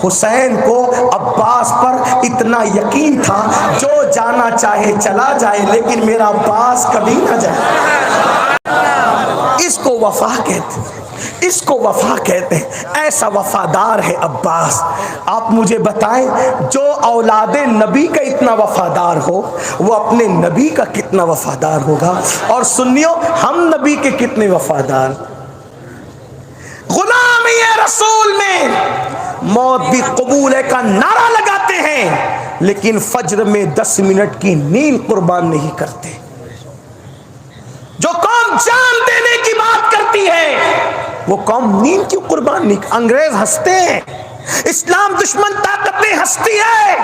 حسین کو عباس پر اتنا یقین تھا جو جانا چاہے چلا جائے لیکن میرا عباس کبھی نہ جائے۔ اس کو وفا کہتے ہیں، اس کو وفا کہتے ہیں۔ ایسا وفادار ہے عباس۔ آپ مجھے بتائیں جو اولاد نبی کا اتنا وفادار ہو وہ اپنے نبی کا کتنا وفادار ہوگا؟ اور سنیو، ہم نبی کے کتنے وفادار؟ غلامی رسول میں موت بھی قبول ہے کا نعرہ لگاتے ہیں لیکن فجر میں 10 منٹ کی نیند قربان نہیں کرتے۔ جو قوم جان دینے کی بات کرتی ہے وہ قوم نیند کیوں قربان نہیں؟ انگریز ہنستے ہیں، اسلام دشمن طاقتیں ہنستی ہے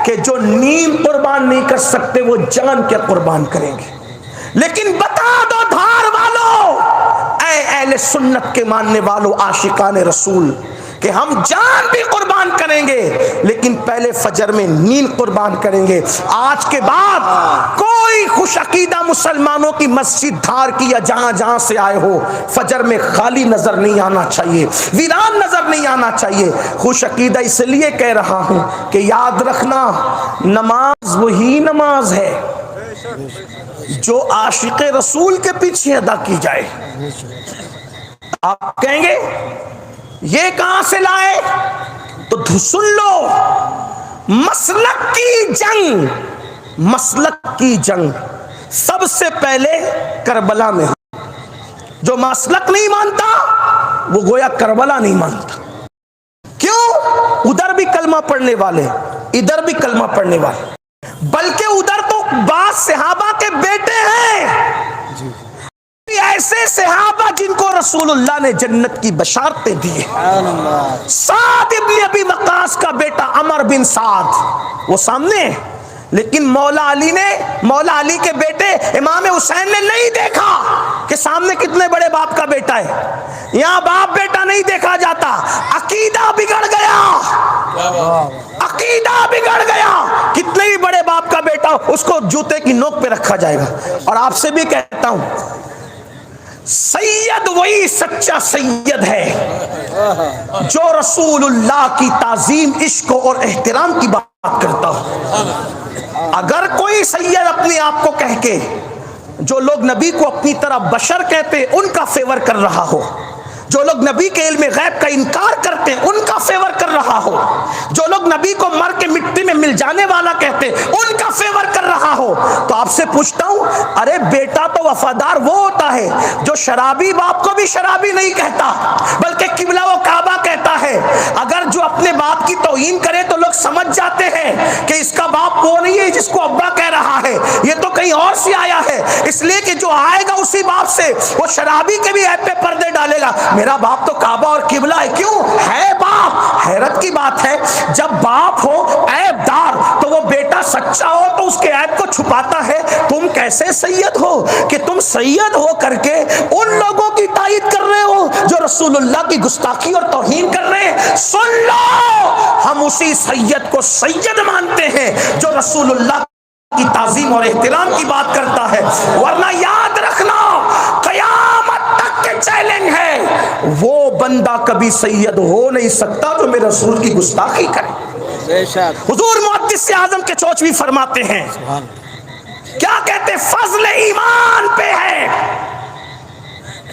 کہ جو نیند قربان نہیں کر سکتے وہ جان کیا قربان کریں گے۔ لیکن بتا دو دھار والو، اے اہل سنت کے ماننے والو، عاشقان رسول، کہ ہم جان بھی قربان کریں گے لیکن پہلے فجر میں نیند قربان کریں گے۔ آج کے بعد کوئی خوش عقیدہ مسلمانوں کی مسجد دھار کی یا جہاں جہاں سے آئے ہو فجر میں خالی نظر نہیں آنا چاہیے، ویران نظر نہیں آنا چاہیے۔ خوش عقیدہ اس لیے کہہ رہا ہوں کہ یاد رکھنا نماز وہی نماز ہے جو عاشق رسول کے پیچھے ادا کی جائے۔ آپ کہیں گے یہ کہاں سے لائے؟ تو سن لو، مسلک کی جنگ، مسلک کی جنگ سب سے پہلے کربلا میں ہوئی۔ جو مسلک نہیں مانتا وہ گویا کربلا نہیں مانتا۔ کیوں؟ ادھر بھی کلمہ پڑھنے والے، ادھر بھی کلمہ پڑھنے والے، بلکہ ادھر تو بعض صحابہ کے بیٹے ہیں، ایسے صحابہ جن کو رسول اللہ نے جنت کی بشارتیں دی۔ سعد ابن ابی وقاص کا بیٹا عمر بن سعد وہ سامنے ہے، لیکن مولا علی کے بیٹے امام حسین نے نہیں دیکھا کہ سامنے کتنے بڑے باپ کا بیٹا ہے۔ یہاں باپ بیٹا نہیں دیکھا جاتا، عقیدہ بگڑ گیا، عقیدہ بگڑ گیا۔ کتنے ہی بڑے باپ کا بیٹا اس کو جوتے کی نوک پہ رکھا جائے گا۔ اور آپ سے بھی کہتا ہوں سید وہی سچا سید ہے جو رسول اللہ کی تعظیم، عشق اور احترام کی بات کرتا ہو۔ اگر کوئی سید اپنے آپ کو کہہ کے جو لوگ نبی کو اپنی طرح بشر کہتے ان کا فیور کر رہا ہو، جو لوگ نبی کے علم غیب کا انکار کرتے ہیں ان کا فیور کر رہا ہو، جو لوگ نبی کو مر کے مٹی میں مل جانے والا کہتے ان کا فیور کر رہا ہو، تو آپ سے پوچھتا ہوں ارے بیٹا تو وفادار وہ ہوتا ہے جو شرابی باپ کو بھی شرابی نہیں کہتا بلکہ قبلہ و کعبہ کہتا ہے۔ اگر جو اپنے باپ کی توہین کرے تو لوگ سمجھ جاتے ہیں کہ اس کا باپ وہ نہیں ہے جس کو ابا کہہ رہا ہے، یہ تو کہیں اور سے آیا ہے، اس لیے کہ جو آئے گا اسی باپ سے وہ شرابی کے بھی عیب پہ پردے ڈالے گا۔ میرا باپ تو کعبہ اور قبلہ ہے، کیوں ہے باپ؟ حیرت کی بات ہے جب باپ ہو عیب دار تو وہ بیٹا سچا ہو تو اس کے عیب کو چھپاتا ہے۔ تم کیسے سید ہو کہ تم سید ہو کر کے ان لوگوں کی تائید کر رہے ہو جو رسول اللہ کی گستاخی اور توہین کر رہے ہیں؟ سن لو، ہم اسی سید کو سید مانتے ہیں جو رسول اللہ کی تعظیم اور احترام کی بات کرتا ہے، ورنہ یاد رکھنا قیامت تک کے چیلنج ہے وہ بندہ کبھی سید ہو نہیں سکتا جو میرے رسول کی گستاخی کرے۔ حضور محدث اعظم کے چوچوی فرماتے ہیں، کیا کہتے؟ فضل ایمان پہ ہے،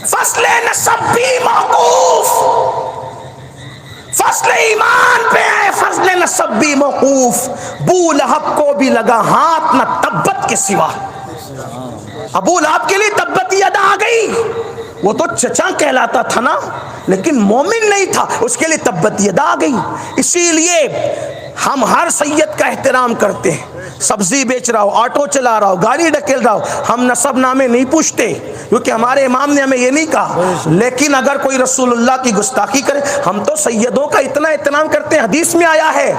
فضل نسب بھی موقوف، فضل ایمان پہ ہے، فضل نسب بھی موقوف۔ ابو لہب کو بھی لگا ہاتھ نہ تبت کے سوا۔ ابو لہب کے لیے تبت یدا آ گئی، وہ تو چچا کہلاتا تھا نا، لیکن مومن نہیں تھا، اس کے لیے تبت یدا آ گئی۔ اسی لیے ہم ہر سید کا احترام کرتے ہیں، سبزی بیچ رہا ہو، آٹو چلا رہا ہو، گاڑی ڈکیل رہا ہو، ہم نسب نامے نہیں پوچھتے کیونکہ ہمارے امام نے ہمیں یہ نہیں کہا۔ لیکن اگر کوئی رسول اللہ کی گستاخی کرے ہم تو سیدوں کا اتنا احترام کرتے ہیں۔ حدیث میں آیا ہے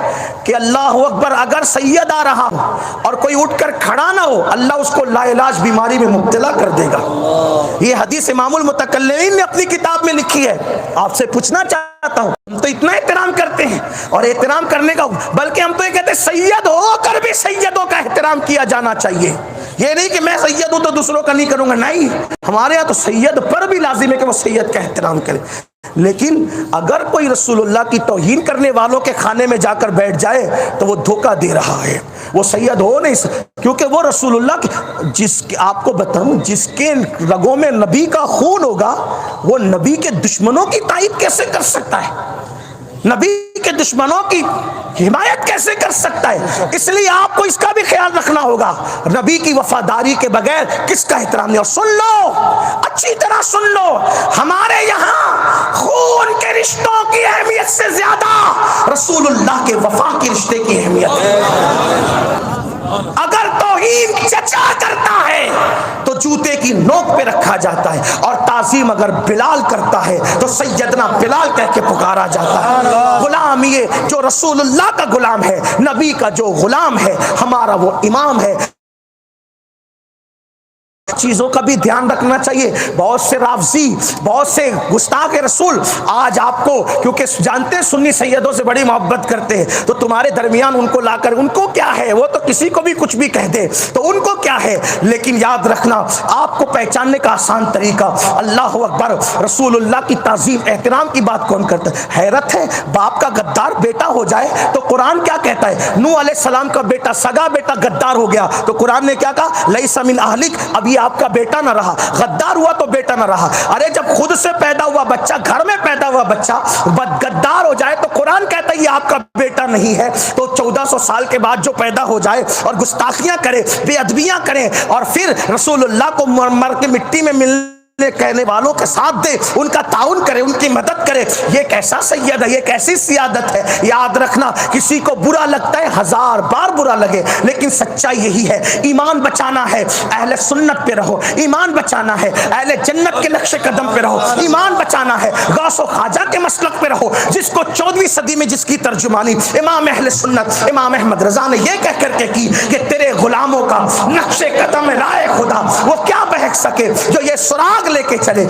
کہ اللہ اکبر، اگر سید آ رہا ہو اور کوئی اٹھ کر کھڑا نہ ہو اللہ اس کو لا علاج بیماری میں مبتلا کر دے گا۔ یہ حدیث امام المتکلمین نے اپنی کتاب میں لکھی ہے۔ آپ سے پوچھنا چاہتا ہوں، ہم تو اتنا احترام کرتے ہیں اور احترام کرنے کا، بلکہ ہم تو یہ کہتے ہیں سید ہو کر بھی سیدوں کا احترام کیا جانا چاہیے۔ یہ نہیں کہ میں سید ہوں تو دوسروں کا نہیں کروں گا، نہیں، ہمارے ہاں تو سید پر بھی لازم ہے کہ وہ سید کا احترام کرے۔ لیکن اگر کوئی رسول اللہ کی توہین کرنے والوں کے کھانے میں جا کر بیٹھ جائے تو وہ دھوکہ دے رہا ہے، وہ سید ہو نہیں سکتا، کیونکہ وہ رسول اللہ کی آپ کو بتاؤں جس کے رگوں میں نبی کا خون ہوگا وہ نبی کے دشمنوں کی تائید کیسے کر سکتا ہے، نبی کے دشمنوں کی حمایت کیسے کر سکتا ہے؟ اس لیے آپ کو اس کا بھی خیال رکھنا ہوگا، نبی کی وفاداری کے بغیر کس کا احترام نہیں۔ اور سن لو، اچھی طرح سن لو، ہمارے یہاں خون کے رشتوں کی اہمیت سے زیادہ رسول اللہ کے وفا کے رشتے کی اہمیت ہے۔ اگر توہین چچا کرتا ہے تو جوتے کی نوک پہ رکھا جاتا ہے، اور تعظیم اگر بلال کرتا ہے تو سیدنا بلال کہہ کے پکارا جاتا ہے۔ غلام یہ جو رسول اللہ کا غلام ہے، نبی کا جو غلام ہے، ہمارا وہ امام ہے۔ چیزوں کا بھی دھیان رکھنا چاہیے۔ بہت سے رافضی، بہت سے گستاخ رسول آج آپ کو، کیونکہ جانتے ہیں سنی سیدوں سے بڑی محبت کرتے ہیں، تو تمہارے درمیان ان کو لا کر، ان کو کیا ہے، وہ تو کسی کو بھی کچھ بھی کہہ دے تو ان کو کیا ہے، لیکن یاد رکھنا آپ کو پہچاننے کا آسان طریقہ، اللہ اکبر، رسول اللہ کی تعظیم احترام کی بات کون کرتا ہے؟ حیرت ہے، باپ کا غدار بیٹا ہو جائے تو قرآن کیا کہتا ہے؟ نوح علیہ السلام کا بیٹا، سگا بیٹا غدار ہو گیا تو قرآن نے کیا کہا؟ لیس من اہلک، ابھی آپ کا بیٹا نہ رہا، غدار ہوا تو بیٹا نہ رہا۔ ارے جب خود سے پیدا ہوا بچہ، گھر میں پیدا ہوا بچہ غدار ہو جائے تو قرآن کہتا ہے یہ آپ کا بیٹا نہیں ہے، تو 1400 سال کے بعد جو پیدا ہو جائے اور گستاخیاں کرے، بے ادبیاں کرے، اور پھر رسول اللہ کو مر کے مٹی میں ملنے کہنے والوں کے ساتھ دے، ان کا تعاون کرے، ان کی مدد کرے، یہ کیسا سید ہے، یہ کیسی سیادت ہے؟ یاد رکھنا، کسی کو برا لگتا ہے، ہزار بار برا لگے، لیکن سچائی یہی ہے، ایمان بچانا ہے، اہل سنت پہ رہو، ایمان بچانا ہے، اہل جنت کے نقش قدم پہ رہو، ایمان بچانا ہے، غوث و خواجہ کے مسلک پہ رہو، جس کو 14ویں صدی میں جس کی ترجمانی امام اہل سنت امام احمد رضا نے یہ کہہ کر کے کی کہ تیرے غلاموں کا نقش قدم رائے خدا وہ کیا بہک سکے جو یہ سراغ لے کے چلے۔